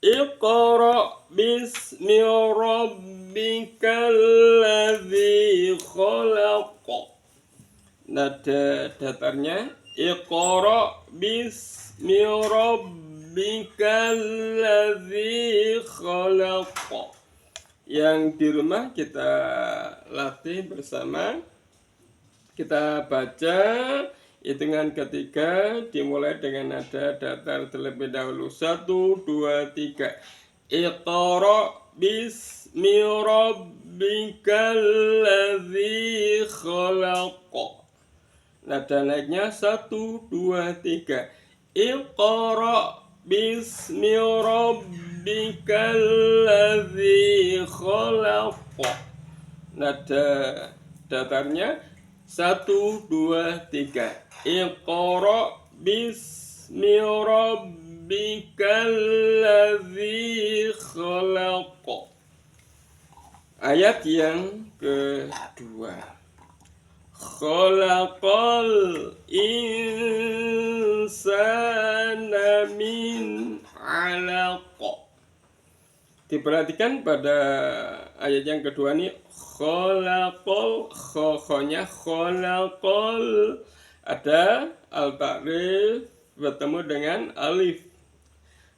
Iqra bismi rabbikal ladzi khalaq. Nada datarnya Iqra bismi rabbikal ladzi khalaq. Yang di rumah kita latih bersama. Kita baca hitungan ketiga dimulai dengan nada datar terlebih dahulu. 1, 2, 3. Iqra bismi rabbikal ladzi khalaq. Nada naiknya 1, 2, 3. Iqra bismi rabbikal ladzi khalaq. Nada datarnya 1, 2, 3. Iqra bismi rabbikal ladzi khalaq. Ayat yang kedua. Khalaqal insana min 'alaq. Diperhatikan pada ayat yang kedua ini khalaqal, khonya khalaqal, ada al-ta'rif bertemu dengan alif.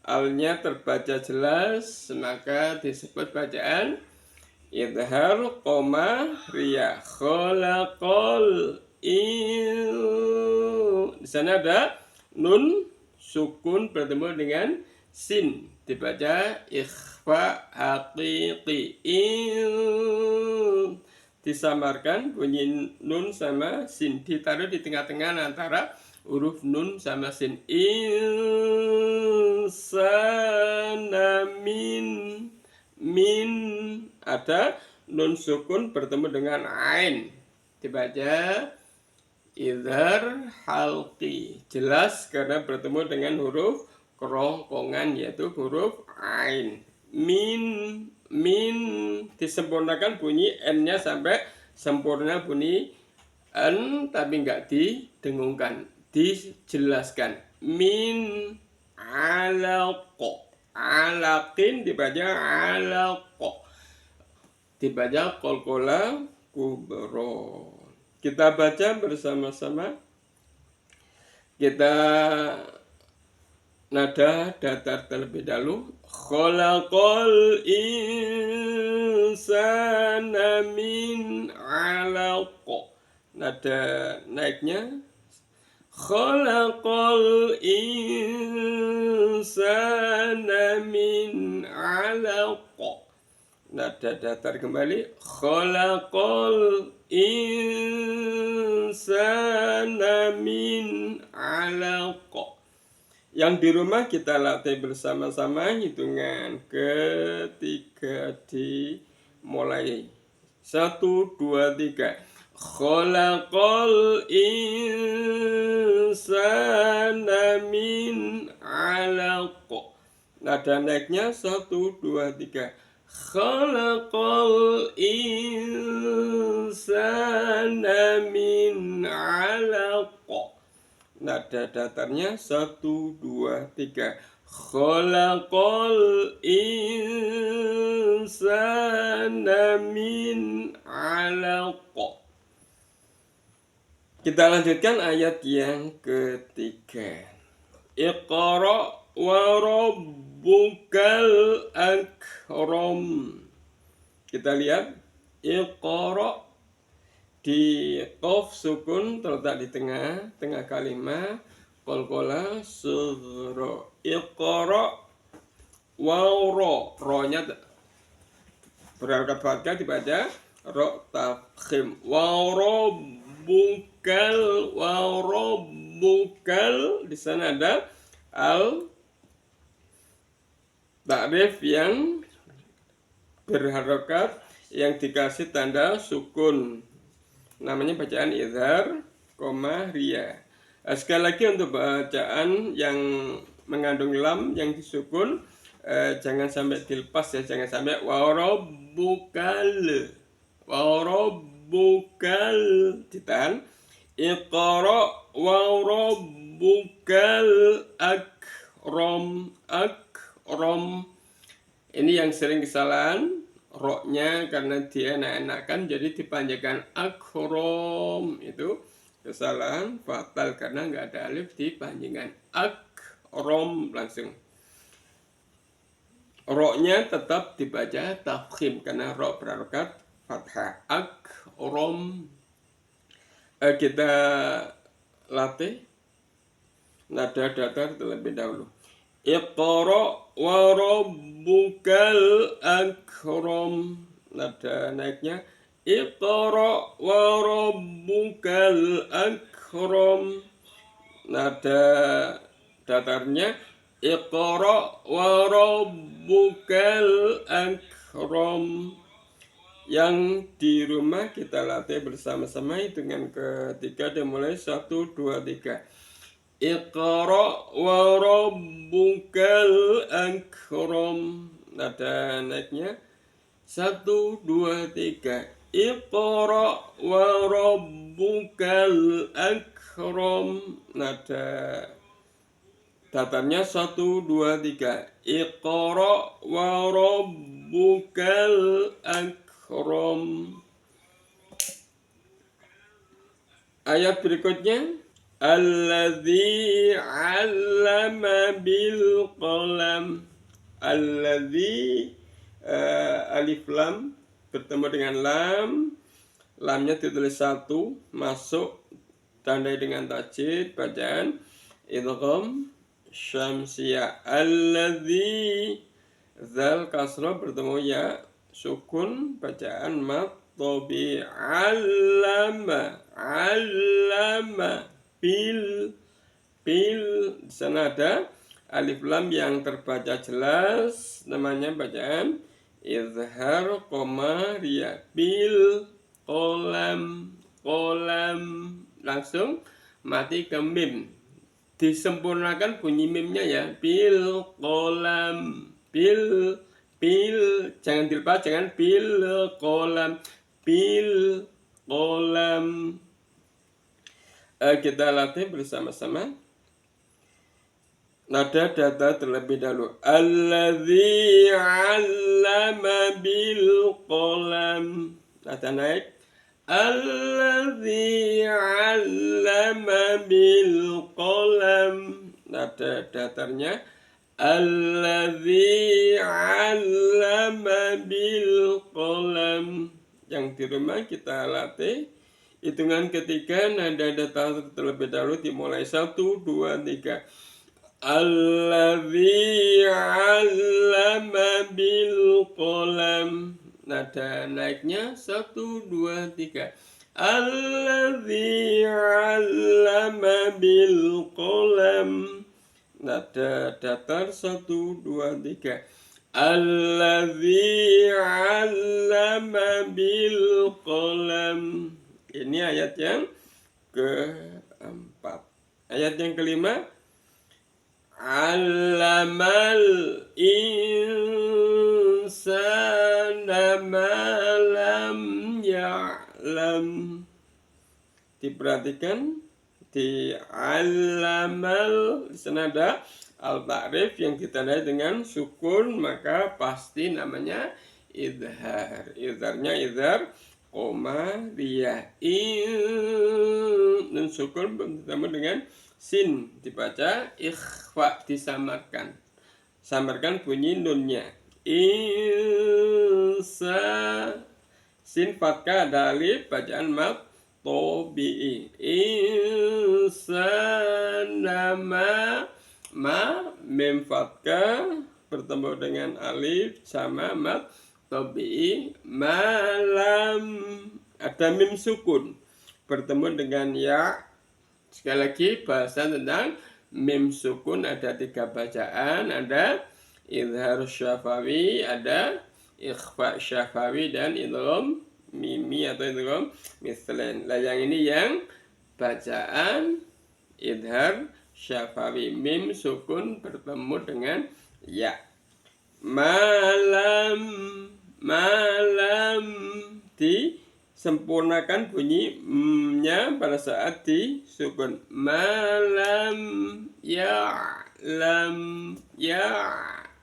Alnya terbaca jelas, maka disebut bacaan idhar koma ria. Khalaqal di sana ada nun sukun bertemu dengan sin, dibaca ikhfa haqiqi. Disamarkan bunyi nun sama sin, ditaruh di tengah-tengah antara huruf nun sama sin. Insana min ada nun sukun bertemu dengan ain, dibaca idhar halqi. Jelas karena bertemu dengan huruf kerongkongan yaitu huruf ain. Min disempurnakan bunyi n-nya sampai sempurna bunyi n, tapi enggak didengungkan, dijelaskan. Min alaq. Alaqin dibaca alaq, dibaca qalqala kubra. Kita baca bersama-sama. Kita nada datar terlebih dahulu. Khalaqal insana min 'alaq. Nada naiknya khalaqal insana min 'alaq. Nada datar kembali. Khalaqal insana min 'alaq. Yang di rumah kita latih bersama-sama hitungan ketiga dimulai. 1, 2, 3. Khalaqal insana min 'alaq. Nada naiknya 1, 2, 3. Khalaqal insana min 'alaq. Nada datarnya 1, 2, 3. Khalaqal insana min 'alaq. Kita lanjutkan ayat yang ketiga. Iqra wa rabbukal akram. Kita lihat Iqra di qaf sukun terletak di tengah kalimat qalqala sughra. Iqra waw ro-nya berharakat fathah dibaca ro tafkhim. Waw rabbukal di sana ada al ta'rif yang berharakat yang dikasih tanda sukun, namanya bacaan idhar koma ria. Sekali lagi untuk bacaan yang mengandung lam yang disukun jangan sampai dilepas ya, jangan sampai warabbukal ditahan. Iqra warabbukal akram Ini yang sering kesalahan, roknya karena dia enak-enakan jadi dipanjangkan akrom. Itu kesalahan fatal karena nggak ada alif dipanjangkan akrom langsung. Roknya tetap dibaca tafkhim karena rok berharokat fathah. Akrom. Kita latih nada datar terlebih dahulu. Iqra wa rabbukal akram. Nada naiknya Iqra wa rabbukal akram. Nada datarnya Iqra wa rabbukal akram. Yang di rumah kita latih bersama-sama dengan ketiga dimulai 1, 2, 3. Iqra wa rabbukal akram. Nada naiknya 1, 2, 3. Iqra wa rabbukal akram. Nada datarnya 1, 2, 3. Iqra wa rabbukal akram. Ayat berikutnya Alladzi 'allama bil qalam. Alladzi alif lam bertemu dengan lam. Lamnya ditulis 1, masuk tandai dengan tajwid bacaan idgham syamsiyah. Alladzi zal kasrah bertemu ya sukun bacaan mat tobi. Allama bil di sana ada alif lam yang terbaca jelas, namanya bacaan izhar koma ria. Bil kolam langsung mati ke mim, disempurnakan bunyi mimnya ya. Bil kolam bil jangan dilepas, jangan bil kolam. Kita latih bersama-sama. Nada data terlebih dahulu. Alladzi 'allama bil qalam. Nada naik. Alladzi 'allama bil qalam. Nada datarnya. Alladzi 'allama bil qalam. Yang di rumah kita latih. Hitungan ketiga nada datar terlebih dahulu dimulai 1, 2, 3. Alladzi 'allama bil qalam. Nada naiknya 1, 2, 3. Alladzi 'allama bil qalam. Nada datar 1, 2, 3. Alladzi 'allama bil qalam. Ini ayat yang keempat. Ayat yang kelima, Allamal insana ma lam ya'lam. Diperhatikan di allamal di sana ada al-ta'rif yang ditandai dengan sukun, maka pasti namanya idhar. Idharnya idhar koma ria. Dan sukun bertemu dengan sin dibaca ikhfa, disamarkan. Samarkan bunyi nunnya. Insa sin fathah ada alif bacaan mat tobi'i. Insana ma mim fathah bertemu dengan alif sama mat tobi'i. Malam ada mim sukun bertemu dengan ya. Sekali lagi bahasan tentang mim sukun ada 3 bacaan, ada izhar syafawi, ada ikhfa syafawi, dan idgham mimi atau idgham mislain. Lah yang ini yang bacaan izhar syafawi, mim sukun bertemu dengan ya. Malam disempurnakan bunyi nya pada saat disukun. Malam ya lam ya,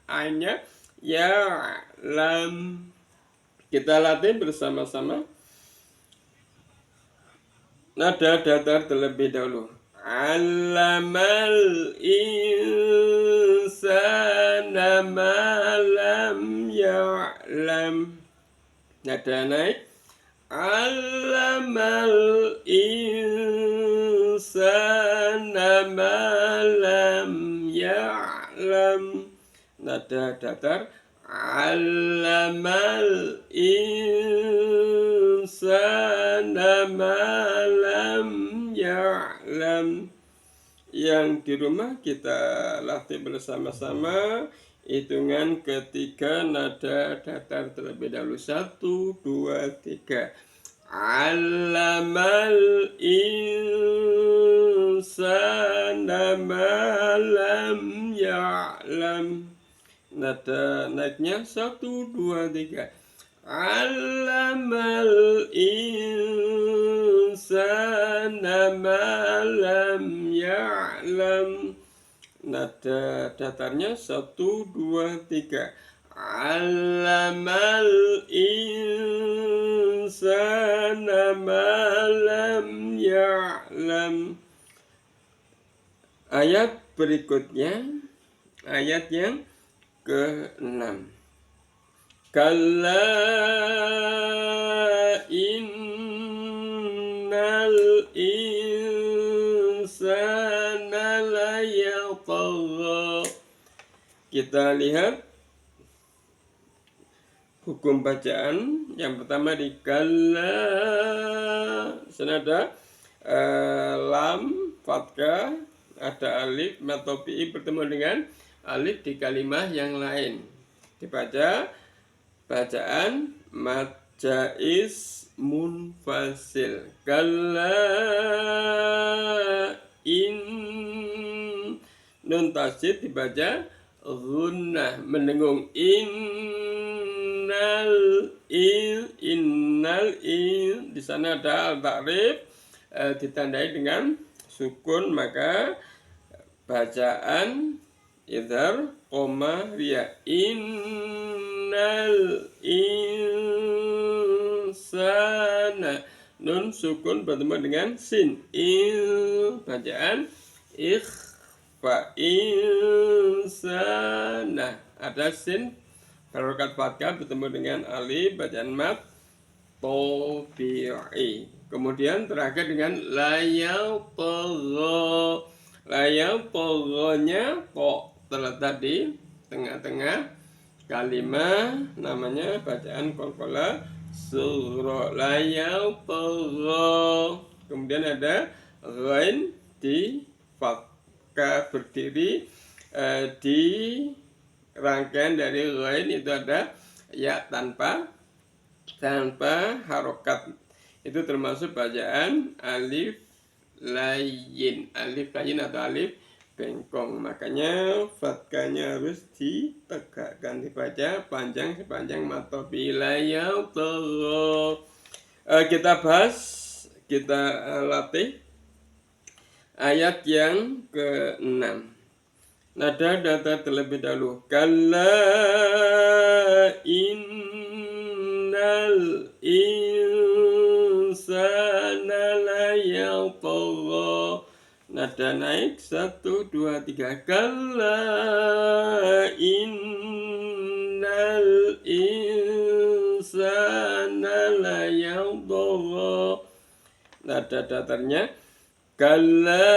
anya ya'lam. Kita latih bersama-sama. Nada datar terlebih dahulu. Allamal insana ma lam ya'lam. Nada naik. Allamal insana ma lam ya'lam. Nada datar. Allamal insana ma lam ya'lam. Yang di rumah kita latih bersama-sama. Hitungan ketiga nada datar terlebih dahulu. 1, 2, 3. Allamal insana ma lam ya'lam. Nada naiknya 1, 2, 3. Allamal insana ma lam ya'lam. Nada datarnya 1, 2, 3. Allamal insana ma lam ya'lam. Ayat berikutnya, ayat yang ke-6. Kalla innal insana layatagha. Kita lihat hukum bacaan. Yang pertama di kalla, senada lam fathah, ada alif atau fi'i bertemu dengan alif di kalimat yang lain. Dibaca bacaan mad jaiz munfasil. Kalla in, nun tasydid dibaca gunnah mendengung. Innal di sana ada al-ta'rif ditandai dengan sukun, maka bacaan idhar koma ria. Innal insana, nun sukun bertemu dengan sin. Bacaan ikhfa. Insana, ada sin harokat fathah bertemu dengan alif, bacaan mad tabi'i. Kemudian terakhir dengan layatagha. Layatagha-nya kok terletak di tengah-tengah kalimat, namanya bacaan qalqalah sughra. Layatagha. Kemudian ada ghain di fathah berdiri di rangkaian dari ghain itu ada ya tanpa harokat. Itu termasuk bacaan alif layin. Alif layin atau alif bengkong. Makanya fathahnya harus ditegakkan, dibaca panjang sepanjang mata bilayah. Kita bahas, kita latih ayat yang ke-6. Nada datar terlebih dahulu. Kalla innal insana layatagha. Nada naik 1, 2, 3. Kalla innal insana layatagha. Nada datarnya kalla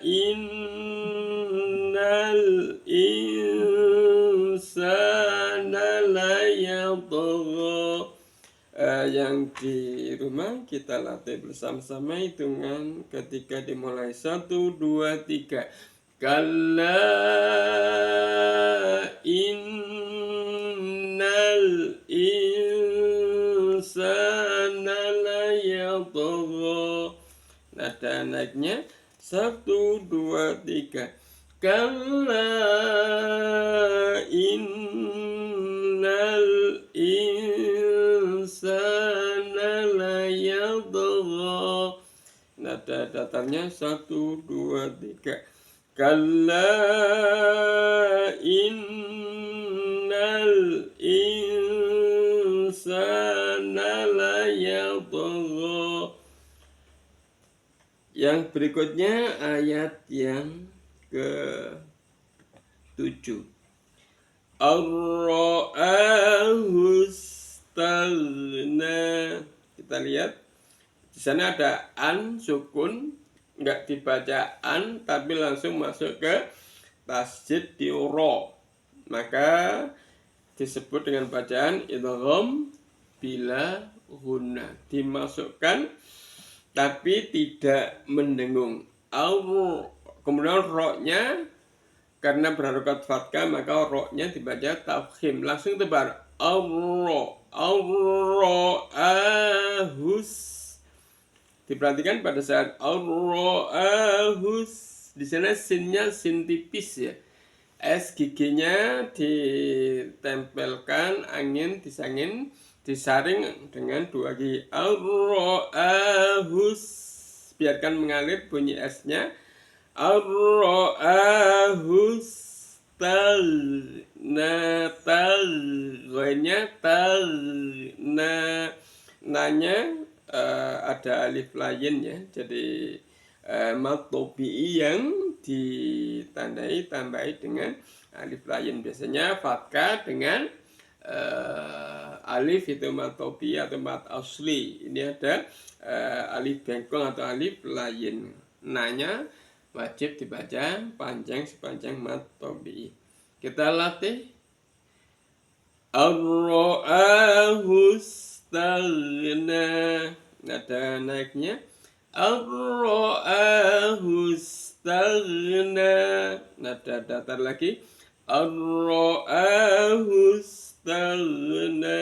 innal insana layatagha. Yang di rumah kita latih bersama-sama. Hitungan ketika dimulai 1, 2, 3. Kalla innal insana layatagha. Nada naiknya 1, 2, 3. Kalla innal insana layatagha. Nada datarnya 1, 2, 3. Kalla innal innal insana layatgha. Yang berikutnya ayat yang ke-7. Ar-ra'ahu istaghna. Kita lihat di sana ada an sukun, enggak dibaca an tapi langsung masuk ke tasjid di ro. Maka disebut dengan bacaan idgham bila gunna, dimasukkan tapi tidak mendengung. Kemudian ro-nya karena berharokat fathah maka ro-nya dibaca tafkhim, langsung tebar ar-ra'ahus. Diperhatikan pada saat ar-ra'ahus di sana sinnya sin tipis ya. S giginya ditempelkan, angin disangin, disaring dengan dua gigi. Ar-ra'ahus, biarkan mengalir bunyi S-nya. Ar-ra'ahus taghna, taghna, taghna. Nanya ada alif lain ya, jadi mad tabi'i yang ditandai tambahi dengan alif lain. Biasanya fathah dengan alif itu mad tabi'i atau mad asli. Ini ada alif bengkong atau alif lain. Nanya wajib dibaca panjang sepanjang mad tabi'i. Kita latih. Ar-ra'ahu istaghna, nada naiknya. Ar-ra'ahu istaghna, nada datar lagi. Ar-ra'ahu istaghna.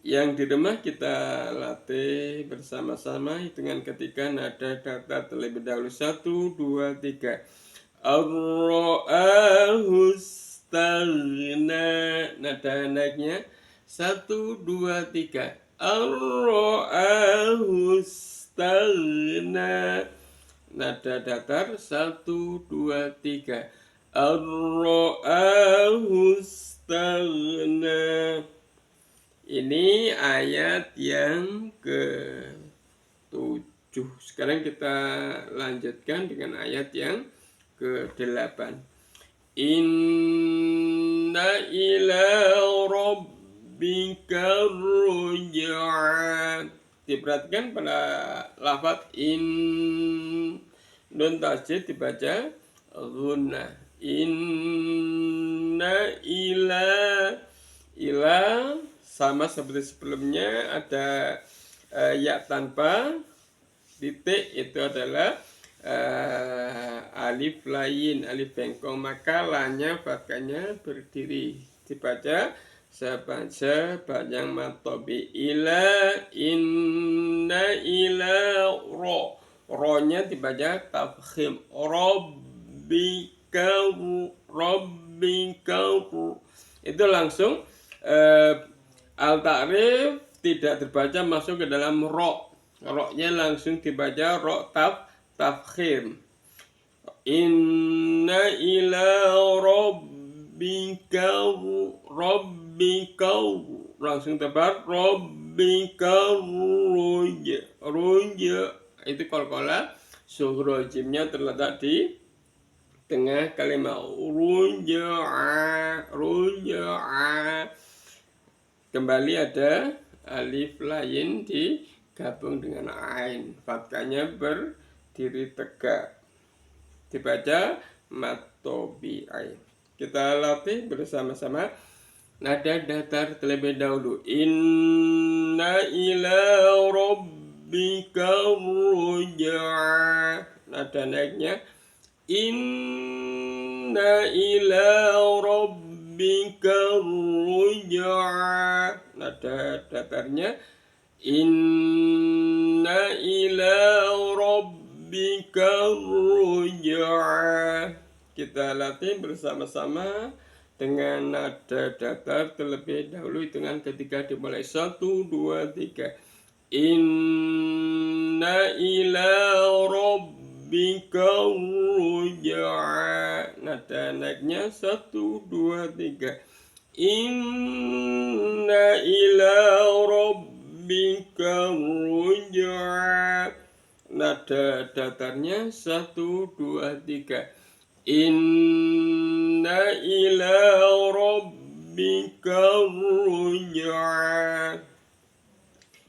Yang di rumah kita latih bersama-sama hitungan ketika nada datar terlebih dahulu. 1, 2, 3. Ar-ra'ahu istaghna, nada naiknya. 1, 2, 3. Ar-ra'ahu istaghna, nada datar. 1, 2, 3. Ar-ra'ahu istaghna. Ini ayat yang ke-7. Sekarang kita lanjutkan dengan ayat yang ke-8. Inna ila rabbika ruj'a. Diperhatikan pada lafaz nun tasjid dibaca gunna. Inna ila sama seperti sebelumnya, ada ya tanpa titik, itu adalah alif lain, alif bengkong, maka lanya fathahnya berdiri, dibaca sepanjang mad tabi'i. Ila, inna ila ro, ro-nya dibaca tafkhim. Rabbika, itu langsung al-ta'rif tidak terbaca masuk ke dalam ro. Ro-nya langsung dibaca ro tafkhim. Inna ila rabbika langsung tebar rabbika ruja. Itu qalqalah sughra, jimnya terletak di tengah kalimat ruja'a. Kembali ada alif lain digabung dengan ain, fathahnya berdiri tegak, dibaca mad tabi'i. Kita latih bersama-sama nada datar terlebih dahulu. Inna ila rabbika ruj'a, nada naiknya. Inna ila rabbika ruj'a, nada datarnya. Inna ila rabbika ruj'a. Kita latih bersama-sama dengan nada datar terlebih dahulu, hitungan ketiga dimulai. 1, 2, 3. Inna ila rabbika rabbika ruj'a. Nada naiknya 1, 2, 3. Inna ila rabbika ruj'a. Nada datarnya 1, 2, 3. Inna ila rabbika ruj'a.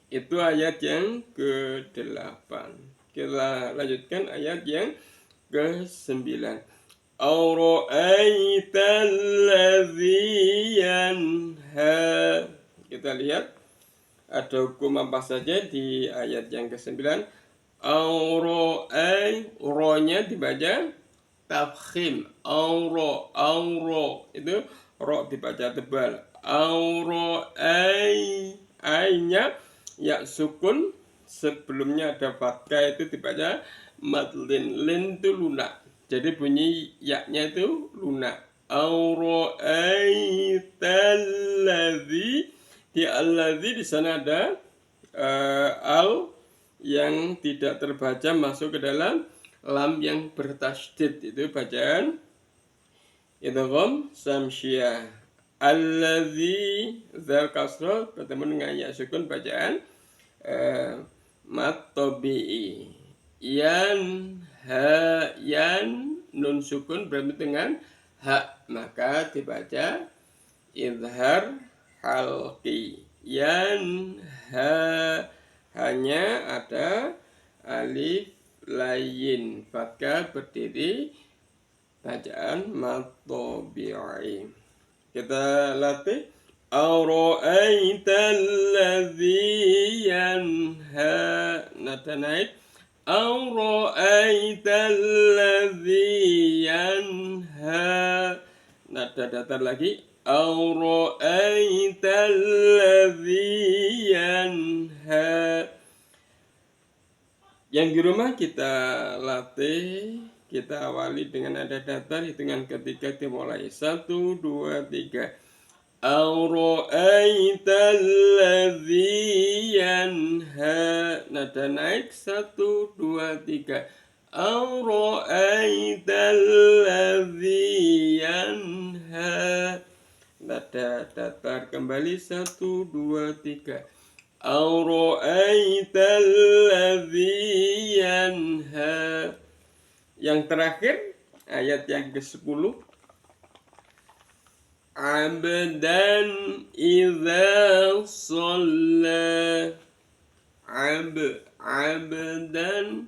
Itu ayat yang ke-8. Kita lanjutkan ayat yang ke-9. Ara'aital ladzi yanha. Kita lihat ada hukum apa saja di ayat yang ke-9. Ro-nya dibaca tafkhim. Auro itu ro dibaca tebal. Ai-nya ya sukun, sebelumnya ada fathah itu dibaca madlin. Lin itu lunak. Jadi bunyi yaknya itu lunak. Ara'aitalladzi. Di alladzi di sana ada al yang tidak terbaca masuk ke dalam lam yang bertasydid, itu bacaan idgham samsiyah. Alladzi zal kasrah bertemu dengan ya sukun bacaan mat tabi'i. Yan nun sukun bertemu dengan ha, maka dibaca izhar halqi. Hanya ada alif layin, fathah berdiri, bacaan mat tabi'i. Kita latih. Ara'aital ladzi yanha. Nada naik. Ara'aital ladzi yanha. Nada datar lagi. Ara'aital ladzi yanha. Yang di rumah kita latih, kita awali dengan nada datar, hitungan ketiga dimulai 1, 2, 3. Ara'aital ladzi yanha. Nada naik 1, 2, 3. Ara'aital ladzi yanha. Nada datar kembali 1, 2, 3. Ara'aital ladzi yanha. Yang terakhir ayat yang ke-10. Abdan idza shalla. Abdan.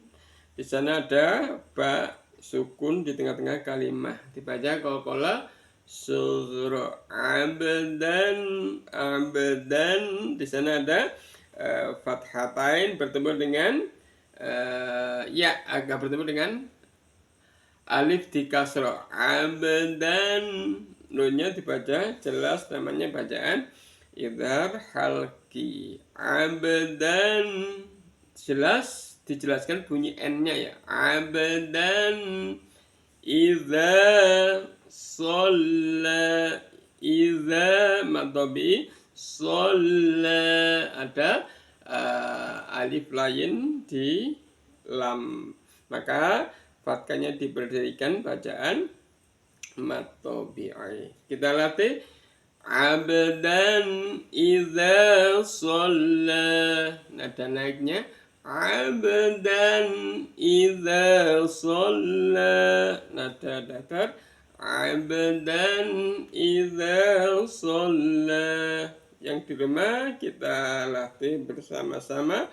Di sana ada ba sukun di tengah-tengah kalimat, dibaca qalqalah sughra. Abdan. Di sana ada fathatain bertemu dengan ya agak bertemu dengan alif di kasrah. Abdan. Nunnya dibaca jelas, namanya bacaan idhar halqi. Abdan. Jelas dijelaskan bunyi n-nya ya. Abdan idza shalla. Idza matabi shalla, ada alif lain di lam, maka fathahnya diberdirikan bacaan matobi'i. Kita latih. Abdan idza shalla. Nada naiknya abdan idza shalla. Nada datar abdan idza shalla. Yang di rumah kita latih bersama-sama.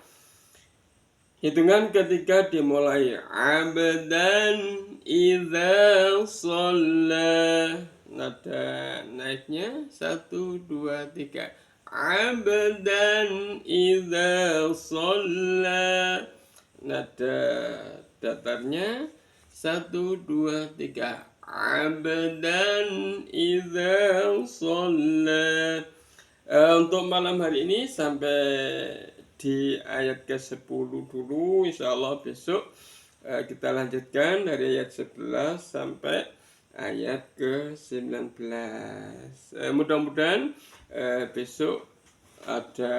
Hitungan ketiga dimulai. Abdan idza shalla. Nada naiknya 1, 2, 3. Abdan idza shalla. Nada datarnya 1, 2, 3. Abdan idza shalla. Untuk malam hari ini sampai di ayat ke-10 dulu. Insya Allah besok kita lanjutkan dari ayat 11 sampai ayat ke-19. Mudah-mudahan besok ada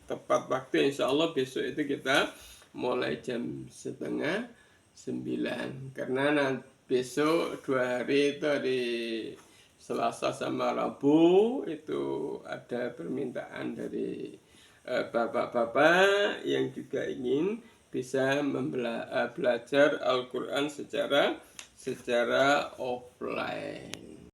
tepat waktu. Insya Allah besok itu kita mulai jam 8:30 karena nanti besok 2 hari itu hari Selasa sama Rabu itu ada permintaan dari bapak-bapak yang juga ingin bisa belajar Al-Quran secara offline.